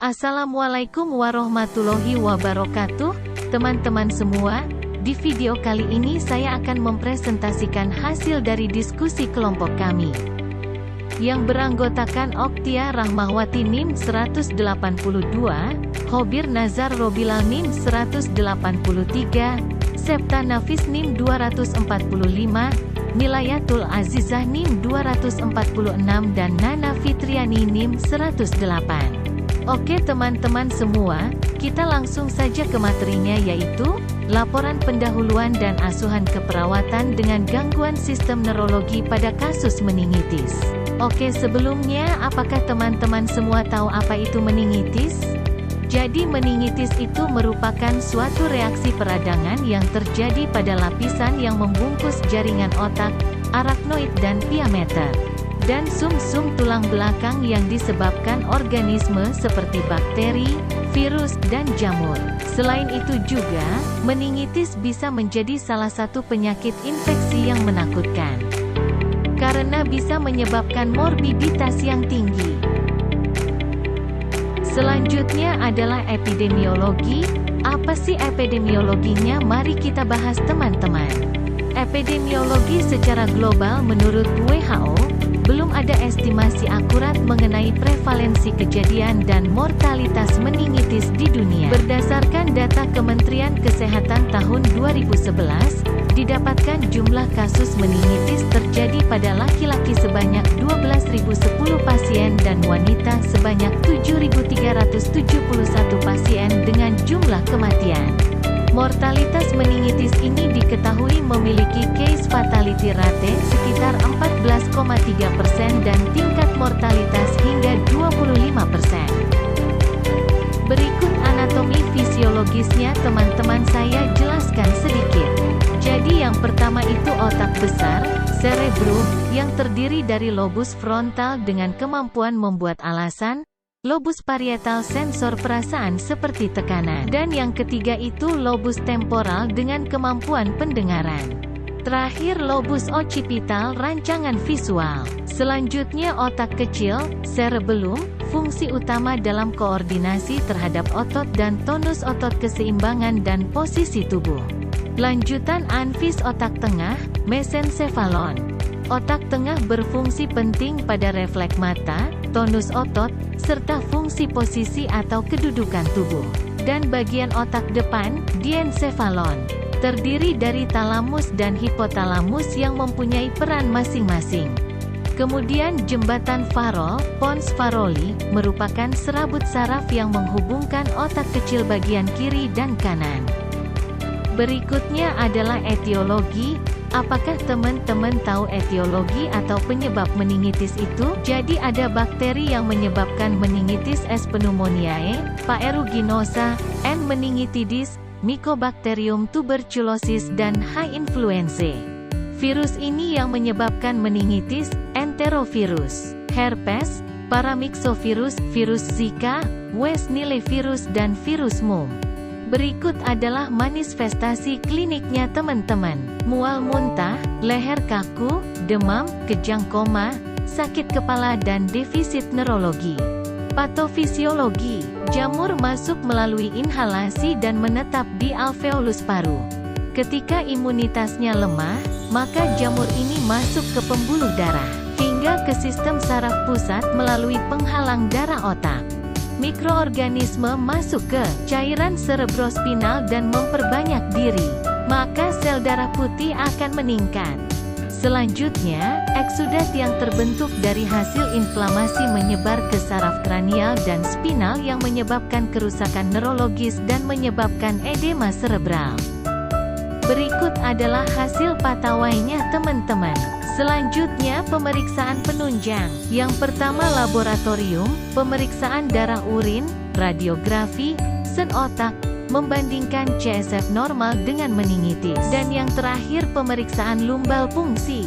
Assalamualaikum warahmatullahi wabarakatuh, teman-teman semua. Di video kali ini saya akan mempresentasikan hasil dari diskusi kelompok kami yang beranggotakan Oktia Rahmawati NIM 182, Khobir Nazar Robilal NIM 183, Septa Nafis NIM 245, Nilayatul Azizah NIM 246 dan Nana Fitriani NIM 108. Oke teman-teman semua, kita langsung saja ke materinya, yaitu laporan pendahuluan dan asuhan keperawatan dengan gangguan sistem neurologi pada kasus meningitis. Oke, sebelumnya apakah teman-teman semua tahu apa itu meningitis? Jadi meningitis itu merupakan suatu reaksi peradangan yang terjadi pada lapisan yang membungkus jaringan otak, arachnoid dan pia-mater, dan sumsum tulang belakang yang disebabkan organisme seperti bakteri, virus, dan jamur. Selain itu juga, meningitis bisa menjadi salah satu penyakit infeksi yang menakutkan, karena bisa menyebabkan morbiditas yang tinggi. Selanjutnya adalah epidemiologi. Apa sih epidemiologinya? Mari kita bahas teman-teman. Epidemiologi secara global menurut WHO, belum ada estimasi akurat mengenai prevalensi kejadian dan mortalitas meningitis di dunia. Berdasarkan data Kementerian Kesehatan tahun 2011, didapatkan jumlah kasus meningitis terjadi pada laki-laki sebanyak 12.010 pasien dan wanita sebanyak 7.371 pasien dengan jumlah kematian. Mortalitas meningitis ini diketahui memiliki case fatality rate sekitar 14,3% dan tingkat mortalitas hingga 25%. Berikut anatomi fisiologisnya teman-teman, saya jelaskan sedikit. Jadi yang pertama itu otak besar, cerebrum, yang terdiri dari lobus frontal dengan kemampuan membuat alasan, lobus parietal sensor perasaan seperti tekanan, dan yang ketiga itu lobus temporal dengan kemampuan pendengaran. Terakhir lobus occipital rancangan visual. Selanjutnya otak kecil, cerebellum, fungsi utama dalam koordinasi terhadap otot dan tonus otot, keseimbangan dan posisi tubuh. Lanjutan anfis otak tengah, mesencephalon. Otak tengah berfungsi penting pada refleks mata, tonus otot, serta fungsi posisi atau kedudukan tubuh. Dan bagian otak depan, diencephalon, terdiri dari talamus dan hipotalamus yang mempunyai peran masing-masing. Kemudian jembatan Farol, pons faroli, merupakan serabut saraf yang menghubungkan otak kecil bagian kiri dan kanan. Berikutnya adalah etiologi. Apakah teman-teman tahu etiologi atau penyebab meningitis itu? Jadi ada bakteri yang menyebabkan meningitis: S. pneumoniae, P. aeruginosa, N. meningitidis, Mycobacterium tuberculosis dan H. influenzae. Virus ini yang menyebabkan meningitis: enterovirus, herpes, paramyxovirus, virus Zika, West Nile virus dan virus mumps. Berikut adalah manifestasi kliniknya teman-teman. Mual muntah, leher kaku, demam, kejang koma, sakit kepala dan defisit neurologi. Patofisiologi, jamur masuk melalui inhalasi dan menetap di alveolus paru. Ketika imunitasnya lemah, maka jamur ini masuk ke pembuluh darah, hingga ke sistem saraf pusat melalui penghalang darah otak. Mikroorganisme masuk ke cairan cerebrospinal dan memperbanyak diri, maka sel darah putih akan meningkat. Selanjutnya, eksudat yang terbentuk dari hasil inflamasi menyebar ke saraf kranial dan spinal yang menyebabkan kerusakan neurologis dan menyebabkan edema cerebral. Berikut adalah hasil patawainya teman-teman. Selanjutnya pemeriksaan penunjang. Yang pertama laboratorium, pemeriksaan darah urin, radiografi, sen otak, membandingkan CSF normal dengan meningitis. Dan yang terakhir pemeriksaan lumbal fungsi.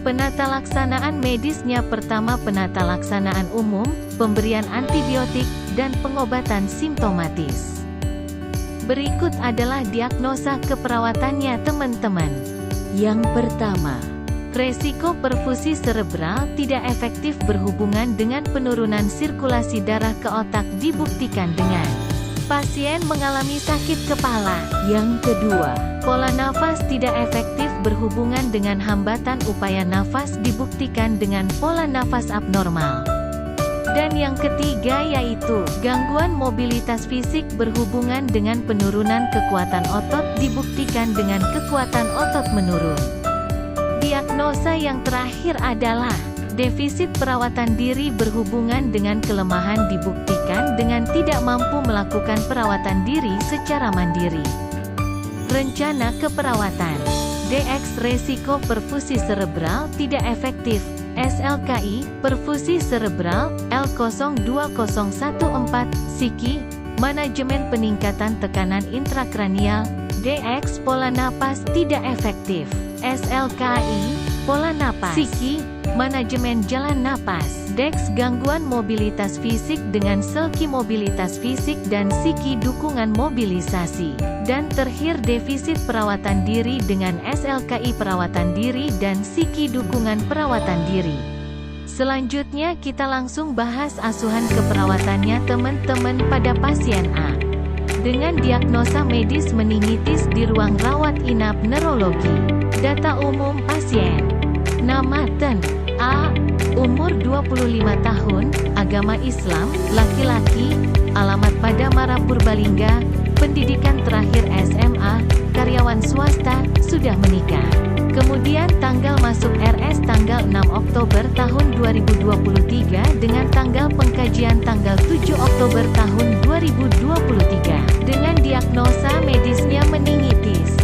Penata laksanaan medisnya pertama penata laksanaan umum, pemberian antibiotik, dan pengobatan simptomatis. Berikut adalah diagnosa keperawatannya teman-teman. Yang pertama, Resiko perfusi serebral tidak efektif berhubungan dengan penurunan sirkulasi darah ke otak dibuktikan dengan pasien mengalami sakit kepala. Yang kedua, pola nafas tidak efektif berhubungan dengan hambatan upaya nafas dibuktikan dengan pola nafas abnormal. Dan yang ketiga yaitu, gangguan mobilitas fisik berhubungan dengan penurunan kekuatan otot dibuktikan dengan kekuatan otot menurun. Diagnosa yang terakhir adalah, defisit perawatan diri berhubungan dengan kelemahan dibuktikan dengan tidak mampu melakukan perawatan diri secara mandiri. Rencana keperawatan. DX resiko perfusi serebral tidak efektif. SLKI, perfusi serebral, L02014, Psiki, manajemen peningkatan tekanan intrakranial, DX pola napas tidak efektif. SLKI, pola napas. Psiki, manajemen jalan napas. DEX gangguan mobilitas fisik dengan SLKI mobilitas fisik dan Psiki dukungan mobilisasi. Dan terakhir defisit perawatan diri dengan SLKI perawatan diri dan Psiki dukungan perawatan diri. Selanjutnya kita langsung bahas asuhan keperawatannya teman-teman pada pasien A. Dengan diagnosa medis meningitis di ruang rawat inap neurologi. Data umum pasien. Nama Ten A. Umur 25 tahun, agama Islam, laki-laki, alamat pada Mara Purbalingga, pendidikan terakhir SMA, karyawan swasta, sudah menikah. Kemudian tanggal masuk RS tanggal 6 Oktober tahun 2023 dengan tanggal pengkajian tanggal 7 Oktober tahun 2023 dengan diagnosa medisnya meningitis.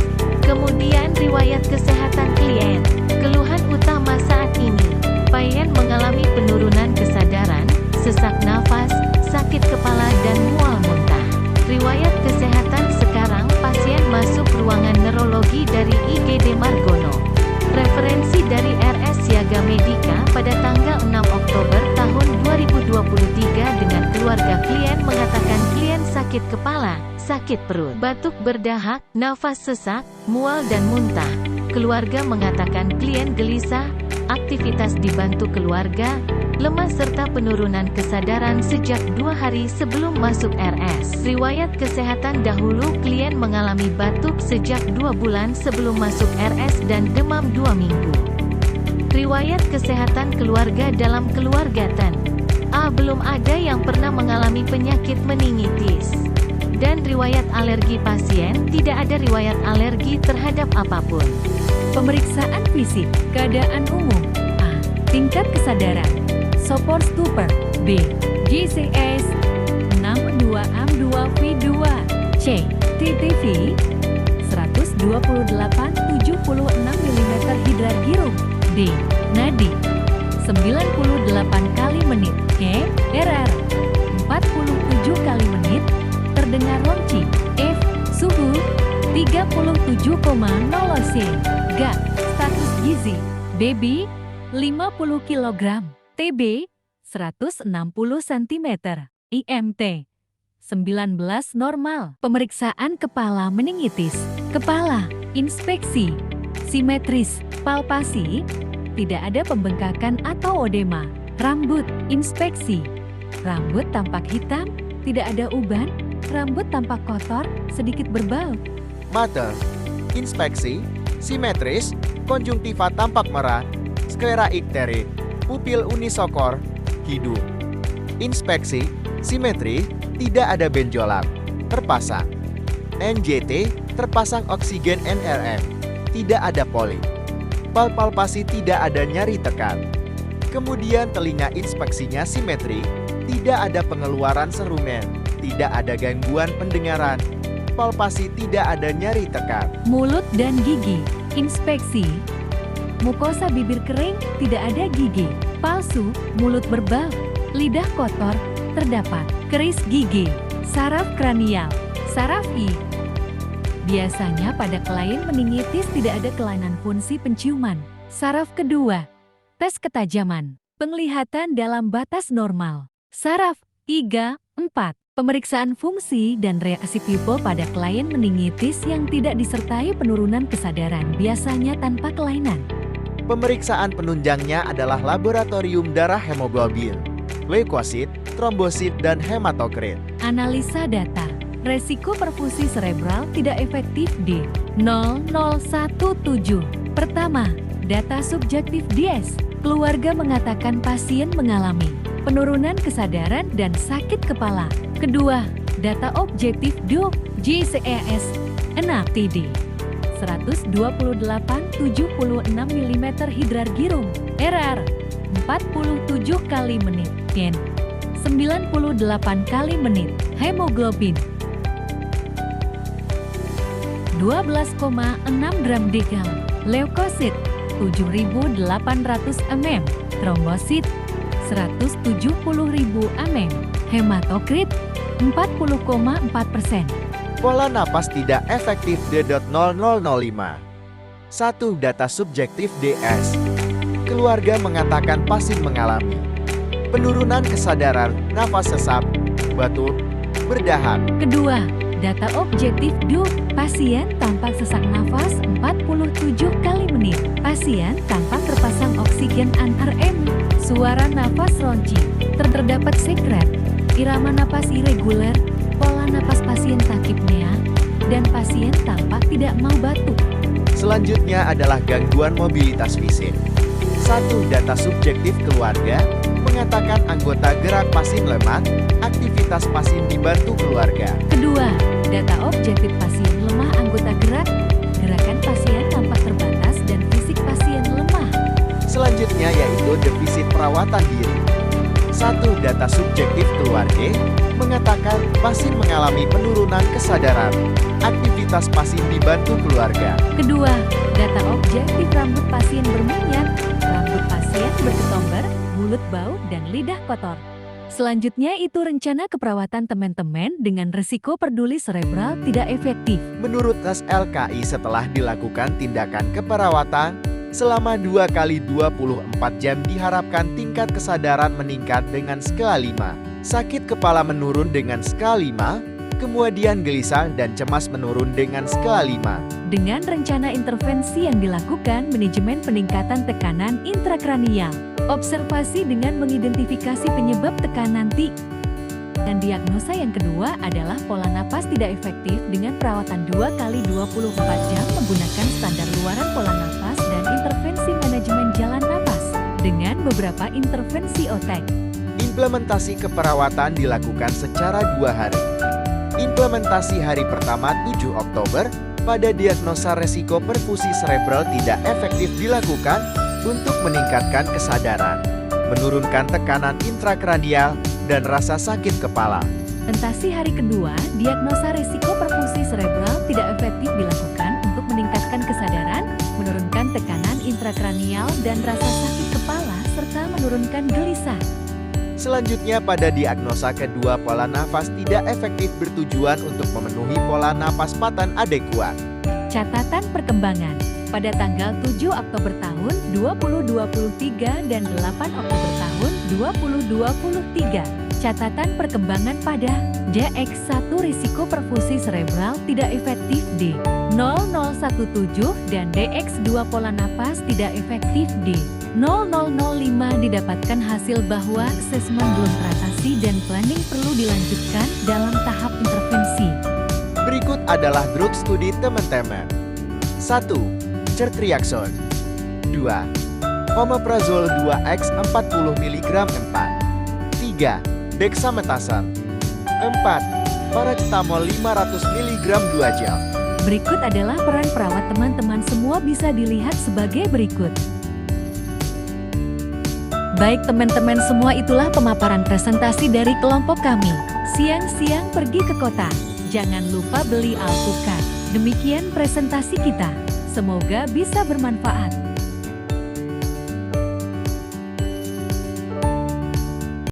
Kemudian riwayat kesehatan klien. Keluhan utama saat ini, pasien mengalami penurunan kesadaran, sesak nafas, sakit kepala dan mual muntah. Riwayat kesehatan sekarang pasien masuk ruangan neurologi dari IGD Margono. Referensi dari RS Siaga Medika pada tanggal 6 Oktober tahun 2023 dengan keluarga klien mengatakan klien sakit kepala, sakit perut, batuk berdahak, nafas sesak, mual dan muntah. Keluarga mengatakan klien gelisah, aktivitas dibantu keluarga, lemah serta penurunan kesadaran sejak 2 hari sebelum masuk RS. Riwayat kesehatan dahulu klien mengalami batuk sejak 2 bulan sebelum masuk RS dan demam 2 minggu. Riwayat kesehatan keluarga dalam keluarga Ten A. Belum ada yang pernah mengalami penyakit meningitis. Dan riwayat alergi pasien, tidak ada riwayat alergi terhadap apapun. Pemeriksaan fisik, keadaan umum. A. Tingkat kesadaran. Sopor stupor. B. GCS 62AM2V2. C. TTV 128/76 mm hidrargyrum. D. Nadi 98 kali menit. E. RR 47 kali menit. Terdengar ronci. F. Suhu 37,0 C. G. Status gizi. Baby 50 kg. TB 160 cm. IMT 19 normal. Pemeriksaan kepala meningitis. Kepala, inspeksi, simetris, palpasi, tidak ada pembengkakan atau odema. Rambut, inspeksi. Rambut tampak hitam, tidak ada uban, rambut tampak kotor, sedikit berbau. Mata, inspeksi, simetris, konjungtiva tampak merah, sklera ikterik, pupil unisokor, hidung. Inspeksi, simetri, tidak ada benjolan, terpasang. NJT, terpasang oksigen NRM, tidak ada polip. Palpasi tidak ada nyeri tekan. Kemudian telinga inspeksinya simetri, tidak ada pengeluaran serumen, tidak ada gangguan pendengaran. Palpasi tidak ada nyeri tekan. Mulut dan gigi, inspeksi. Mukosa bibir kering, tidak ada gigi. Palsu, mulut berbau, lidah kotor, terdapat keris gigi. Saraf kranial, saraf I. Biasanya pada klien meningitis tidak ada kelainan fungsi penciuman. Saraf kedua, tes ketajaman, penglihatan dalam batas normal. Saraf IGA 4, pemeriksaan fungsi dan reaksi pupil pada klien meningitis yang tidak disertai penurunan kesadaran biasanya tanpa kelainan. Pemeriksaan penunjangnya adalah laboratorium darah hemoglobin, leukosit, trombosit, dan hematokrit. Analisa data. Resiko perfusi cerebral tidak efektif D0017. Pertama, data subjektif DS. Keluarga mengatakan pasien mengalami penurunan kesadaran dan sakit kepala. Kedua, data objektif DO JCES 6 TD 128-76 mm hidrargyrum RR 47 kali menit N 98 kali menit hemoglobin 12,6 gram degal leukosit 7.800 mm trombosit 170.000 mm hematokrit 40,4%. Pola napas tidak efektif D.0005. 1. Data subjektif DS. Keluarga mengatakan pasien mengalami penurunan kesadaran, nafas sesak, batuk, berdahak. Kedua, data objektif DO. Pasien tampak sesak nafas 47 kali menit. Pasien tampak terpasang oksigen antar-M. Suara nafas ronci. Terdapat sekret. Irama napas irregular. Pola napas pasien takipnea, dan pasien tampak tidak mau batuk. Selanjutnya adalah gangguan mobilitas fisik. 1. Data subjektif keluarga mengatakan anggota gerak pasien lemah, aktivitas pasien dibantu keluarga. Kedua, data objektif pasien lemah anggota gerak, gerakan pasien tampak terbatas dan fisik pasien lemah. Selanjutnya yaitu defisit perawatan diri. 1. Data subjektif keluarga mengatakan pasien mengalami penurunan kesadaran, aktivitas pasien dibantu keluarga. Kedua, data objektif rambut pasien berminyak, rambut pasien berketomber, mulut bau, dan lidah kotor. Selanjutnya itu rencana keperawatan teman-teman dengan risiko peduli cerebral tidak efektif. Menurut tes LKI setelah dilakukan tindakan keperawatan, selama 2 kali 24 jam diharapkan tingkat kesadaran meningkat dengan skala 5. Sakit kepala menurun dengan skala 5, kemudian gelisah dan cemas menurun dengan skala 5. Dengan rencana intervensi yang dilakukan manajemen peningkatan tekanan intrakranial, observasi dengan mengidentifikasi penyebab tekanan TI. Dan diagnosa yang kedua adalah pola napas tidak efektif dengan perawatan 2 kali 24 jam menggunakan standar luaran pola napas dan intervensi manajemen jalan napas dengan beberapa intervensi otak. Implementasi keperawatan dilakukan secara 2 hari. Implementasi hari pertama 7 Oktober pada diagnosa resiko perfusi cerebral tidak efektif dilakukan untuk meningkatkan kesadaran, menurunkan tekanan intrakranial, dan rasa sakit kepala. Implementasi hari kedua, diagnosa risiko perfusi cerebral tidak efektif dilakukan untuk meningkatkan kesadaran, menurunkan tekanan intrakranial, dan rasa sakit kepala, serta menurunkan gelisah. Selanjutnya pada diagnosa kedua pola nafas tidak efektif bertujuan untuk memenuhi pola napas patan adekuat. Catatan perkembangan pada tanggal 7 Oktober tahun 2023 dan 8 Oktober tahun 2023. Catatan perkembangan pada DX1 risiko perfusi cerebral tidak efektif D0017 dan DX2 pola napas tidak efektif D0005 didapatkan hasil bahwa asesmen belum teratasi dan planning perlu dilanjutkan dalam tahap intervensi. Berikut adalah drug studi teman-teman. 1. Ceftriaxone. 2. Omeprazole 2X 40 mg 4. 3. Dexamethasone. 4. Paracetamol 500 mg 2 jam. Berikut adalah peran perawat teman-teman semua bisa dilihat sebagai berikut. Baik teman-teman semua, itulah pemaparan presentasi dari kelompok kami. Siang-siang pergi ke kota, jangan lupa beli alpukat. Demikian presentasi kita. Semoga bisa bermanfaat.